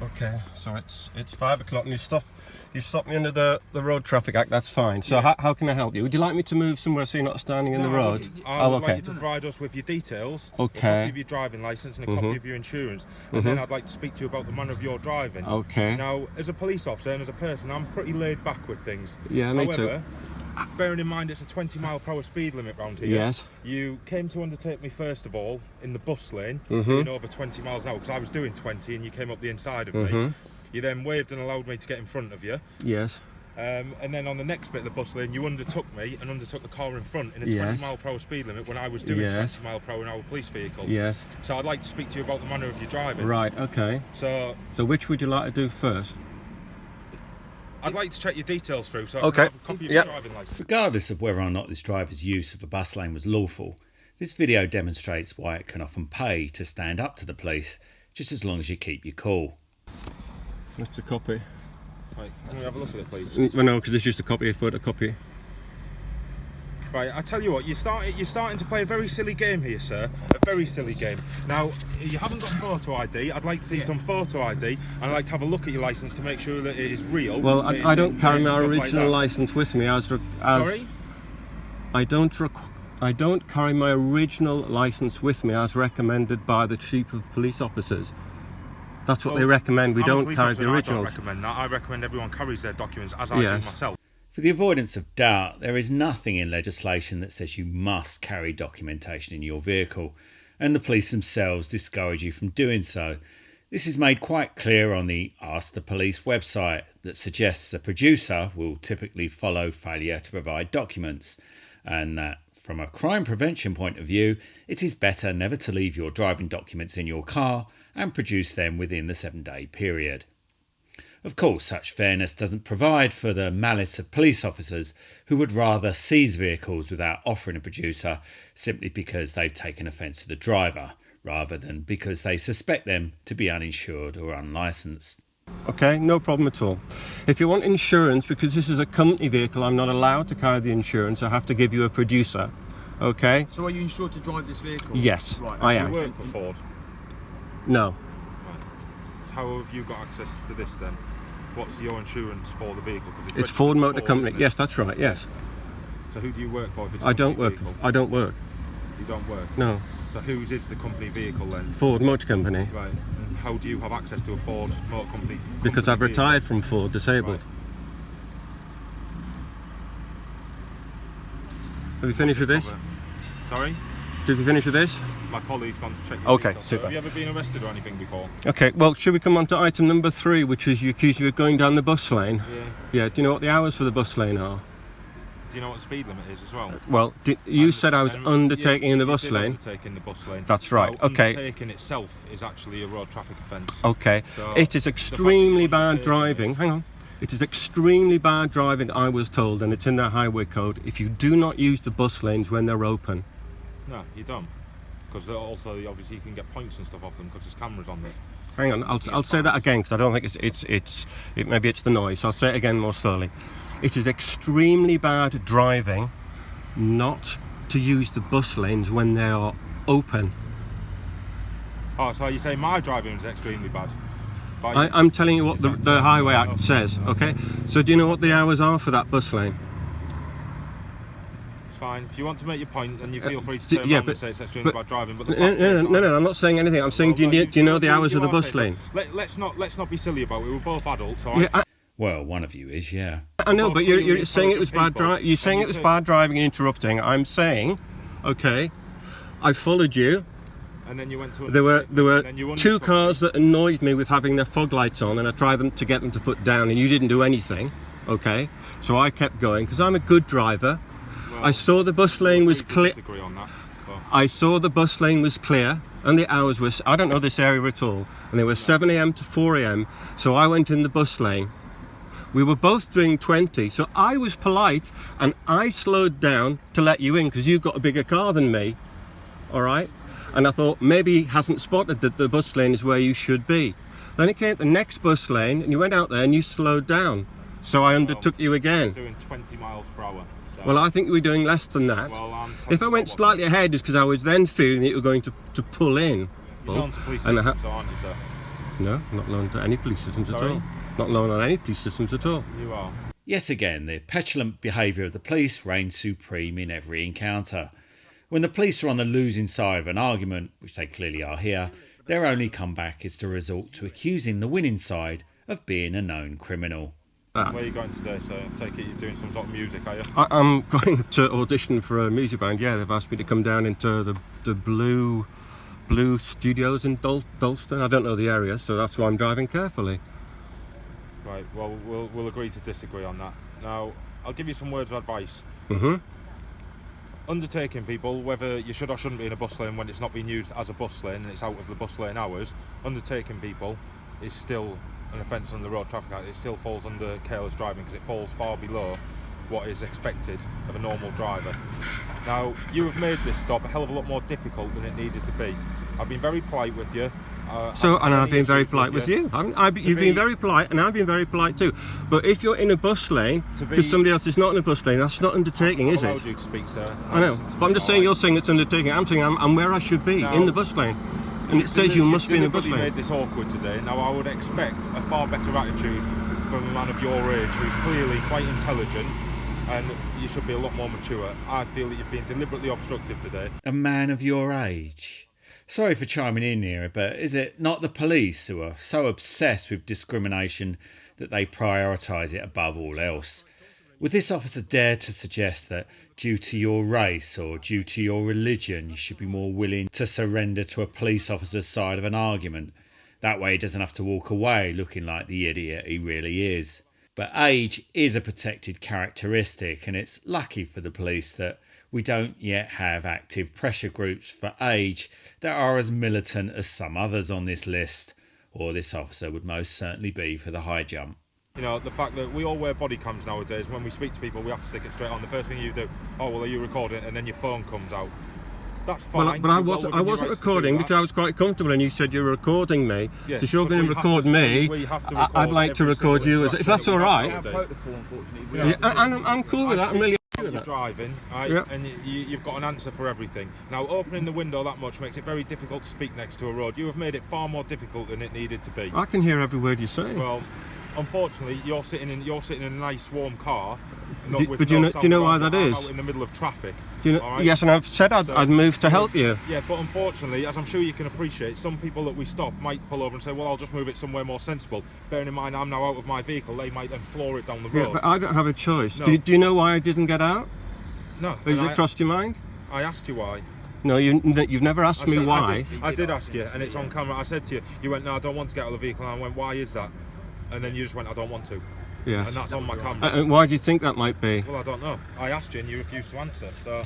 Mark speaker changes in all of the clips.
Speaker 1: Okay, so it's 5 o'clock and you've stopped me under the Road Traffic Act, that's fine. So how can I help you? Would you like me to move somewhere so you're not standing in the road?
Speaker 2: I would like you to provide us with your details, a copy of your driving licence and a copy of your insurance, and then I'd like to speak to you about the manner of your driving.
Speaker 1: Okay.
Speaker 2: Now, as a police officer and as a person, I'm pretty laid back with things.
Speaker 1: Yeah, me too.
Speaker 2: Bearing in mind it's a 20-mile-per-hour speed limit round here.
Speaker 1: Yes.
Speaker 2: You came to undertake me first of all in the bus lane, doing over 20 miles an hour because I was doing 20 and you came up the inside of me. You then waved and allowed me to get in front of you.
Speaker 1: Yes.
Speaker 2: And then on the next bit of the bus lane, you undertook me and undertook the car in front in a 20-mile-per-hour speed limit when I was doing 20-mile-per-hour police vehicle. Yes. So I'd like to speak to you about the manner of your driving.
Speaker 1: Right. Okay. So which would you like to do first?
Speaker 2: I'd like to check your details through so I can have a copy of your driving licence.
Speaker 3: Regardless of whether or not this driver's use of a bus lane was lawful, this video demonstrates why it can often pay to stand up to the police, just as long as you keep your cool.
Speaker 1: That's a copy.
Speaker 2: Right, can we have a look at it, please?
Speaker 1: Well, no, because it's just a copy, a photocopy.
Speaker 2: Right, I tell you what, you're starting to play a very silly game here, sir. A very silly game. Now, you haven't got photo ID. I'd like to see some photo ID, and I'd like to have a look at your licence to make sure that it is real.
Speaker 1: Well, I don't carry my original licence with me.
Speaker 2: Sorry?
Speaker 1: I don't carry my original licence with me as recommended by the Chief of Police Officers. That's what they recommend. We don't carry the originals.
Speaker 2: I don't recommend that. I recommend everyone carries their documents as I do myself.
Speaker 3: For the avoidance of doubt, there is nothing in legislation that says you must carry documentation in your vehicle, and the police themselves discourage you from doing so. This is made quite clear on the Ask the Police website that suggests a producer will typically follow failure to provide documents, and that from a crime prevention point of view, it is better never to leave your driving documents in your car and produce them within the 7-day period. Of course, such fairness doesn't provide for the malice of police officers who would rather seize vehicles without offering a producer simply because they've taken offence to the driver, rather than because they suspect them to be uninsured or unlicensed.
Speaker 1: Okay, no problem at all. If you want insurance, because this is a company vehicle, I'm not allowed to carry the insurance. I have to give you a producer. Okay?
Speaker 4: So are you insured to drive this vehicle?
Speaker 1: Yes,
Speaker 4: right.
Speaker 1: I am.
Speaker 2: You work for Ford?
Speaker 1: No.
Speaker 2: Right. So how have you got access to this then? What's your insurance for the vehicle?
Speaker 1: It's Ford Motor Company. Yes, that's right. Yes.
Speaker 2: So who do you work for? If it's
Speaker 1: I don't work. I don't work.
Speaker 2: You don't work?
Speaker 1: No.
Speaker 2: So whose is the company vehicle then?
Speaker 1: Ford Motor Company.
Speaker 2: Right. And how do you have access to a Ford Motor Company?
Speaker 1: Because I've retired from Ford, disabled.
Speaker 2: Right.
Speaker 1: Have you finished with this?
Speaker 2: Sorry?
Speaker 1: Did we finish with this?
Speaker 2: My colleague's gone to check your
Speaker 1: Okay,
Speaker 2: details.
Speaker 1: super.
Speaker 2: Have you ever been arrested or anything before?
Speaker 1: Okay, well, should we come on to item number 3, which is you accuse you of going down the bus lane?
Speaker 2: Yeah.
Speaker 1: Yeah, do you know what the hours for the bus lane are?
Speaker 2: Do you know what the speed limit is as well?
Speaker 1: Well, you said I was undertaking in the bus lane.
Speaker 2: Undertaking the bus lane.
Speaker 1: That's right,
Speaker 2: now,
Speaker 1: okay.
Speaker 2: Undertaking itself is actually a road traffic offence.
Speaker 1: Okay,
Speaker 2: So
Speaker 1: it is extremely bad driving. Hang on. It is extremely bad driving, I was told, and it's in the highway code, if you do not use the bus lanes when they're open.
Speaker 2: No, you don't. Because also, obviously, you can get points and stuff off them because there's cameras on them.
Speaker 1: Hang on, I'll say that again because I don't think maybe it's the noise. I'll say it again more slowly. It is extremely bad driving not to use the bus lanes when they are open.
Speaker 2: Oh, so you say my driving is extremely bad?
Speaker 1: I'm telling you what the Highway Act says, okay? So do you know what the hours are for that bus lane?
Speaker 2: Fine. If you want to make your point, then you feel free to turn around and say it's extremely bad driving. But the
Speaker 1: no, I'm not saying anything. I'm saying, do you know the hours of the bus lane?
Speaker 2: Let's not be silly about it. We're both adults, all right?
Speaker 1: Yeah,
Speaker 3: Well, one of you is, yeah.
Speaker 1: I know, but you're saying it was bad driving. You're saying it was bad driving and interrupting. I'm saying, okay, I followed you.
Speaker 2: And then you went to
Speaker 1: there were 2 cars that annoyed me with having their fog lights on, and I tried to get them to put down, and you didn't do anything. Okay, so I kept going because I'm a good driver. I saw the bus lane was clear. I saw the bus lane was clear, and the hours were. I don't know this area at all, and they were 7 a.m. to 4 a.m. So I went in the bus lane. We were both doing 20, so I was polite, and I slowed down to let you in because you've got a bigger car than me. All right, and I thought maybe he hasn't spotted that the bus lane is where you should be. Then it came to the next bus lane, and you went out there and you slowed down. So I undertook you again.
Speaker 2: Doing 20 miles per hour. So.
Speaker 1: Well, I think you were doing less than that.
Speaker 2: Well,
Speaker 1: if I went slightly ahead, it's because I was then feeling that you were going to pull in.
Speaker 2: You're going to police systems, aren't you, sir?
Speaker 1: No, not known to any police systems at
Speaker 2: Sorry?
Speaker 1: all. Not known on any police systems at all.
Speaker 2: You are.
Speaker 3: Yet again, the petulant behaviour of the police reigns supreme in every encounter. When the police are on the losing side of an argument, which they clearly are here, their only comeback is to resort to accusing the winning side of being a known criminal.
Speaker 2: Where are you going today, sir? I take it you're doing some sort of music, are you?
Speaker 1: I'm going to audition for a music band. Yeah, they've asked me to come down into the Blue Studios in Dalston. I don't know the area, so that's why I'm driving carefully.
Speaker 2: Right, well, we'll agree to disagree on that. Now, I'll give you some words of advice.
Speaker 1: Mm-hmm.
Speaker 2: Undertaking people, whether you should or shouldn't be in a bus lane when it's not being used as a bus lane and it's out of the bus lane hours, undertaking people is still an offence under the Road Traffic Act. It still falls under careless driving because it falls far below what is expected of a normal driver. Now, you have made this stop a hell of a lot more difficult than it needed to be. I've been very polite with you.
Speaker 1: And I've been very polite with you. You've been very polite, and I've been very polite too. But if you're in a bus lane, because somebody else is not in a bus lane, that's not undertaking, is it?
Speaker 2: I've allowed you to speak, sir.
Speaker 1: I know. But I'm just saying you're saying it's undertaking. I'm saying I'm where I should be, in the bus lane. And it says you must be in a bus lane.
Speaker 2: You made this awkward today. Now, I would expect a far better attitude from a man of your age who's clearly quite intelligent, and you should be a lot more mature. I feel that you've been deliberately obstructive today.
Speaker 3: A man of your age? Sorry for chiming in here, but is it not the police who are so obsessed with discrimination that they prioritise it above all else? Would this officer dare to suggest that due to your race or due to your religion you should be more willing to surrender to a police officer's side of an argument? That way he doesn't have to walk away looking like the idiot he really is. But age is a protected characteristic, and it's lucky for the police that we don't yet have active pressure groups for age that are as militant as some others on this list, or this officer would most certainly be for the high jump.
Speaker 2: You know, the fact that we all wear body cams nowadays, when we speak to people we have to stick it straight on. The first thing you do, oh well, are you recording? And then your phone comes out. That's fine.
Speaker 1: But I wasn't recording because I was quite comfortable, and you said you were recording me.
Speaker 2: Yeah,
Speaker 1: so if you're going to record me, I'd like to record you. If that's all right.
Speaker 2: Yeah,
Speaker 1: I'm cool with that. I'm really happy with
Speaker 2: You're
Speaker 1: that.
Speaker 2: driving, right?
Speaker 1: Yep.
Speaker 2: And you've got an answer for everything. Now, opening the window that much makes it very difficult to speak next to a road. You have made it far more difficult than it needed to be.
Speaker 1: I can hear every word you say.
Speaker 2: Well, unfortunately, you're sitting in a nice warm car.
Speaker 1: Do you know why that is?
Speaker 2: Out in the middle of traffic.
Speaker 1: Right? Yes, and I've said I'd move to help you.
Speaker 2: Yeah, but unfortunately, as I'm sure you can appreciate, some people that we stop might pull over and say, well, I'll just move it somewhere more sensible. Bearing in mind I'm now out of my vehicle, they might then floor it down the road.
Speaker 1: Yeah, but I don't have a choice.
Speaker 2: No.
Speaker 1: Do you know why I didn't get out?
Speaker 2: No.
Speaker 1: Has it crossed your mind?
Speaker 2: I asked you why.
Speaker 1: No, you've never asked me why.
Speaker 2: I did ask you, and it's on camera. I said to you, you went, no, I don't want to get out of the vehicle. And I went, why is that? And then you just went, I don't want to.
Speaker 1: Yes.
Speaker 2: And that's on my camera.
Speaker 1: And why do you think that might be?
Speaker 2: Well, I don't know. I asked you and you refused to answer, so...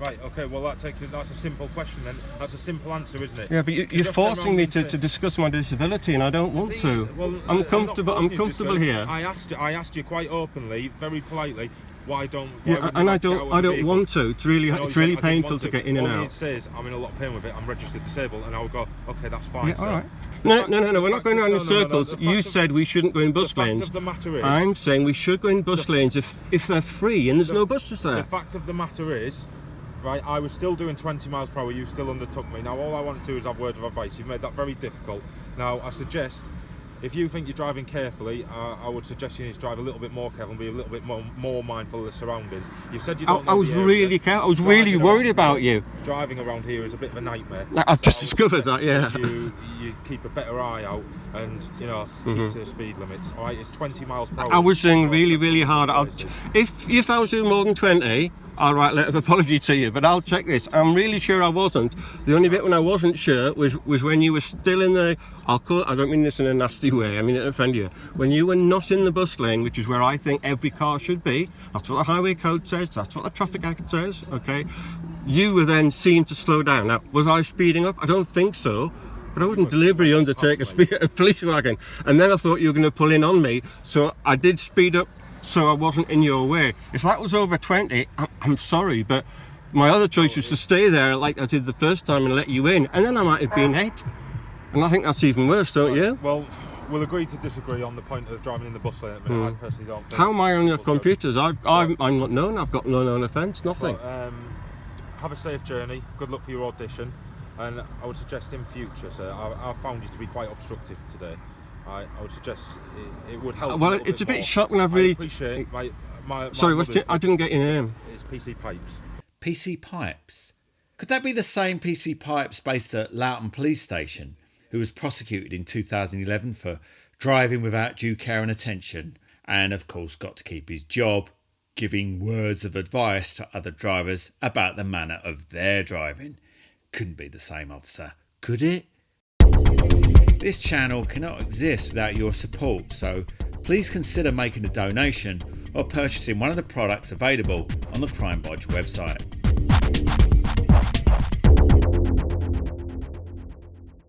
Speaker 2: Right, okay, well that's a simple question then. That's a simple answer, isn't it?
Speaker 1: Yeah, but you're forcing me to discuss my disability, and I don't want to.
Speaker 2: Well,
Speaker 1: I'm comfortable here.
Speaker 2: I asked you quite openly, very politely, why don't...
Speaker 1: And I don't want to. It's really painful to get in and out.
Speaker 2: All it says, I'm in a lot of pain with it, I'm registered disabled, and I would go, okay, that's fine,
Speaker 1: Yeah,
Speaker 2: sir.
Speaker 1: all right. No, we're not going around in circles. You said we shouldn't go in bus lanes.
Speaker 2: The fact of the matter is...
Speaker 1: I'm saying we should go in bus lanes if they're free and there's no buses there.
Speaker 2: The fact of the matter is, right, I was still doing 20 miles per hour, you still undertook me. Now all I want to do is have words of advice. You've made that very difficult. Now I suggest, if you think you're driving carefully, I would suggest you need to drive a little bit more careful and be a little bit more mindful of the surroundings. You said you don't know
Speaker 1: I was really careful. I was really worried about you.
Speaker 2: Driving around here is a bit of a nightmare.
Speaker 1: I've just discovered that, yeah.
Speaker 2: You keep a better eye out and, you know, keep to the speed limits. All right, it's 20 miles per hour.
Speaker 1: I was doing really hard. If I was doing more than 20, I'll write a letter of apology to you, but I'll check this. I'm really sure I wasn't. The only bit when I wasn't sure was when you were still in the... I don't mean this in a nasty way, I mean it to offend you. When you were not in the bus lane, which is where I think every car should be, that's what the highway code says, that's what the traffic act says, okay? You were then seen to slow down. Now, was I speeding up? I don't think so. But I wouldn't deliberately undertake a police wagon. And then I thought you were going to pull in on me, so I did speed up so I wasn't in your way. If that was over 20, I'm sorry, but my other choice was to stay there like I did the first time and let you in, and then I might have been hit. And I think that's even worse, don't you?
Speaker 2: Well, we'll agree to disagree on the point of driving in the bus lane. I personally don't think...
Speaker 1: How am I on your computers? I'm not known, I've got no known offence, nothing.
Speaker 2: Well, have a safe journey, good luck for your audition. and I would suggest in future, sir, I've found you to be quite obstructive today. I would suggest it would help.
Speaker 1: Well,
Speaker 2: a little
Speaker 1: it's a bit
Speaker 2: more.
Speaker 1: shocking.
Speaker 2: I appreciate my
Speaker 1: Sorry,
Speaker 2: mother's-
Speaker 1: I didn't get your name.
Speaker 2: It's PC Pipes.
Speaker 3: PC Pipes. Could that be the same PC Pipes based at Loughton Police Station, who was prosecuted in 2011 for driving without due care and attention, and of course got to keep his job, giving words of advice to other drivers about the manner of their driving? Couldn't be the same officer, could it? This channel cannot exist without your support, so please consider making a donation or purchasing one of the products available on the Crime Bodge website.